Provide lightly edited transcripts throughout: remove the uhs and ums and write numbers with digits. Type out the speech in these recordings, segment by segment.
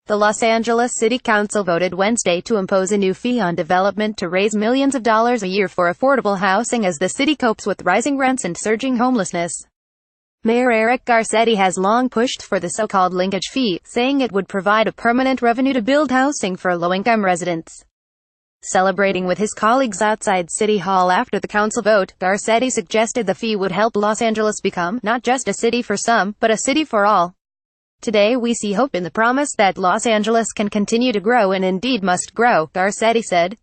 The Los Angeles City Council voted Wednesday to impose a new fee on development to raise millions of dollars a year for affordable housing as the city copes with rising rents and surging homelessness. Mayor Eric Garcetti has long pushed for the so-called linkage fee, saying it would provide a permanent revenue to build housing for low-income residents. Celebrating with his colleagues outside City Hall after the council vote, Garcetti suggested the fee would help Los Angeles become not just a city for some, but a city for all. Today we see hope in the promise that Los Angeles can continue to grow and indeed must grow, Garcetti said.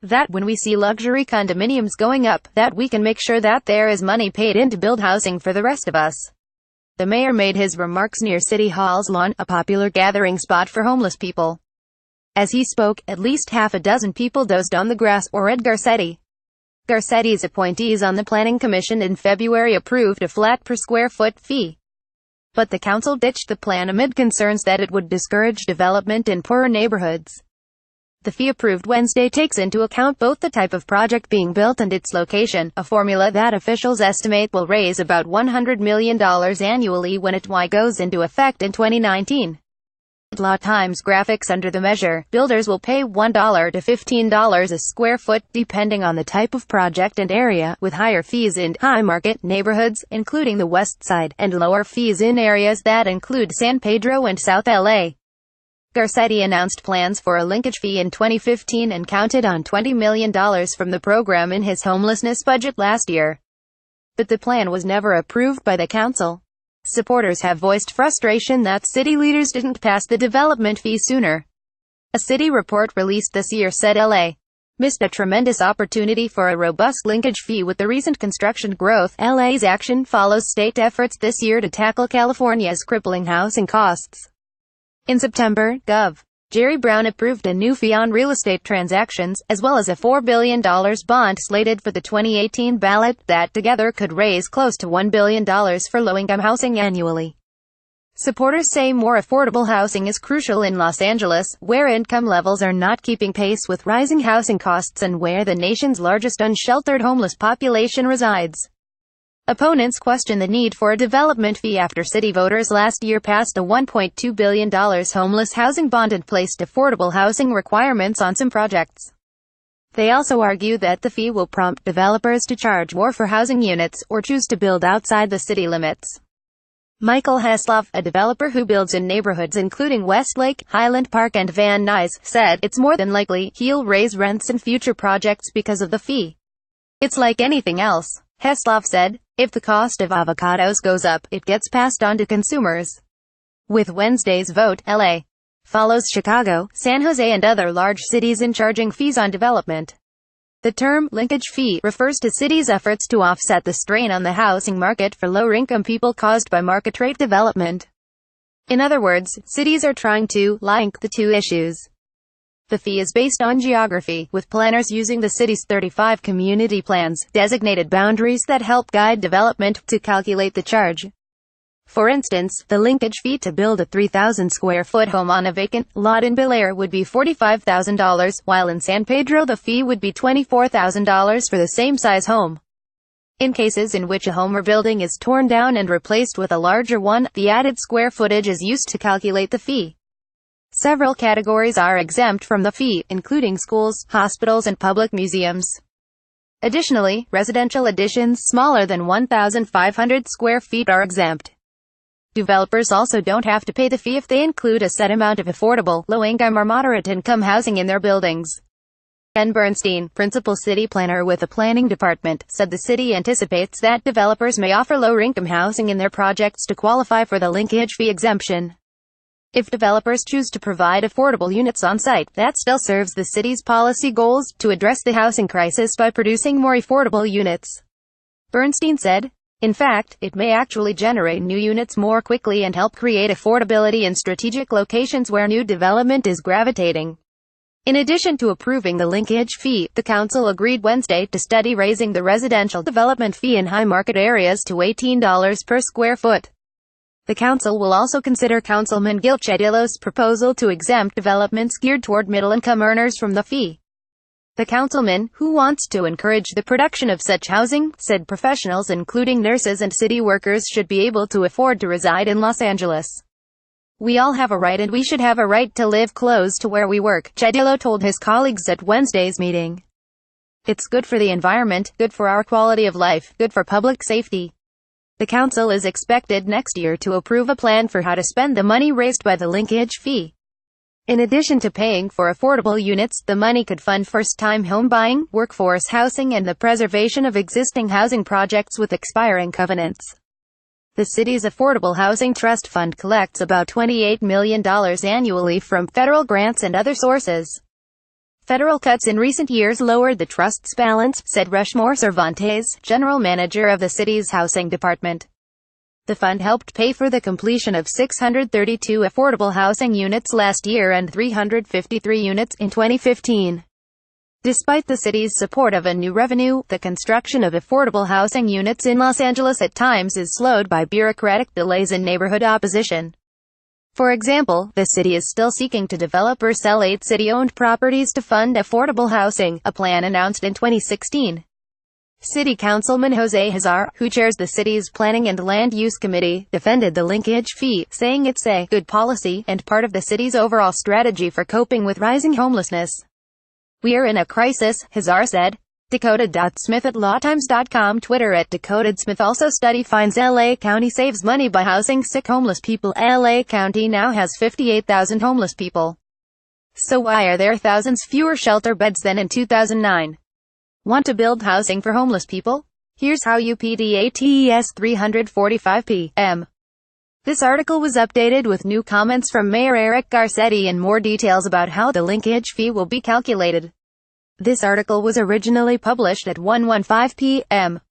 That when we see luxury condominiums going up, that we can make sure that there is money paid in to build housing for the rest of us. The mayor made his remarks near City Hall's lawn, a popular gathering spot for homeless people. As he spoke, at least half a dozen people dozed on the grass, or read Garcetti. Garcetti's appointees on the Planning Commission in February approved a flat per square foot fee. But the council ditched the plan amid concerns that it would discourage development in poorer neighborhoods. The fee approved Wednesday takes into account both the type of project being built and its location, a formula that officials estimate will raise about $100 million annually when it goes into effect in 2019. Law Times graphics under the measure, builders will pay $1 to $15 a square foot, depending on the type of project and area, with higher fees in high-market neighborhoods, including the West Side, and lower fees in areas that include San Pedro and South LA. Garcetti announced plans for a linkage fee in 2015 and counted on $20 million from the program in his homelessness budget last year. But the plan was never approved by the council. Supporters have voiced frustration that city leaders didn't pass the development fee sooner. A city report released this year said LA missed a tremendous opportunity for a robust linkage fee with the recent construction growth. LA's action follows state efforts this year to tackle California's crippling housing costs. In September, Gov. Jerry Brown approved a new fee on real estate transactions, as well as a $4 billion bond slated for the 2018 ballot that together could raise close to $1 billion for low-income housing annually. Supporters say more affordable housing is crucial in Los Angeles, where income levels are not keeping pace with rising housing costs and where the nation's largest unsheltered homeless population resides. Opponents question the need for a development fee after city voters last year passed a $1.2 billion homeless housing bond and placed affordable housing requirements on some projects. They also argue that the fee will prompt developers to charge more for housing units, or choose to build outside the city limits. Michael Heslov, a developer who builds in neighborhoods including Westlake, Highland Park and Van Nuys, said, "It's more than likely he'll raise rents in future projects because of the fee. It's like anything else," Heslov said. If the cost of avocados goes up, it gets passed on to consumers. With Wednesday's vote, LA follows Chicago, San Jose and other large cities in charging fees on development. The term linkage fee refers to cities' efforts to offset the strain on the housing market for lower-income people caused by market-rate development. In other words, cities are trying to link the two issues. The fee is based on geography, with planners using the city's 35 community plans, designated boundaries that help guide development, to calculate the charge. For instance, the linkage fee to build a 3,000 square foot home on a vacant lot in Bel Air would be $45,000, while in San Pedro the fee would be $24,000 for the same size home. In cases in which a home or building is torn down and replaced with a larger one, the added square footage is used to calculate the fee. Several categories are exempt from the fee, including schools, hospitals and public museums. Additionally, residential additions smaller than 1,500 square feet are exempt. Developers also don't have to pay the fee if they include a set amount of affordable, low-income or moderate-income housing in their buildings. Ken Bernstein, principal city planner with the planning department, said the city anticipates that developers may offer low-income housing in their projects to qualify for the linkage fee exemption. If developers choose to provide affordable units on site, that still serves the city's policy goals to address the housing crisis by producing more affordable units. Bernstein said, "In fact, it may actually generate new units more quickly and help create affordability in strategic locations where new development is gravitating." In addition to approving the linkage fee, the council agreed Wednesday to study raising the residential development fee in high-market areas to $18 per square foot. The council will also consider Councilman Gil Cedillo's proposal to exempt developments geared toward middle-income earners from the fee. The councilman, who wants to encourage the production of such housing, said professionals including nurses and city workers should be able to afford to reside in Los Angeles. We all have a right and we should have a right to live close to where we work, Gedillo told his colleagues at Wednesday's meeting. It's good for the environment, good for our quality of life, good for public safety. The council is expected next year to approve a plan for how to spend the money raised by the linkage fee. In addition to paying for affordable units, the money could fund first-time home buying, workforce housing and the preservation of existing housing projects with expiring covenants. The city's Affordable Housing Trust Fund collects about $28 million annually from federal grants and other sources. Federal cuts in recent years lowered the trust's balance, said Rushmore Cervantes, general manager of the city's housing department. The fund helped pay for the completion of 632 affordable housing units last year and 353 units in 2015. Despite the city's support of a new revenue, the construction of affordable housing units in Los Angeles at times is slowed by bureaucratic delays and neighborhood opposition. For example, the city is still seeking to develop or sell 8 city-owned properties to fund affordable housing, a plan announced in 2016. City Councilman Jose Hazar, who chairs the city's Planning and Land Use Committee, defended the linkage fee, saying it's a good policy and part of the city's overall strategy for coping with rising homelessness. We are in a crisis, Hazar said. Dakota.Smith at lawtimes.com. Twitter at DakotaSmith. Also, study finds LA County saves money by housing sick homeless people. LA County now has 58,000 homeless people. So why are there thousands fewer shelter beds than in 2009? Want to build housing for homeless people? Here's how. UPDATES 345 p.m. This article was updated with new comments from Mayor Eric Garcetti and more details about how the linkage fee will be calculated. This article was originally published at 1:15 p.m.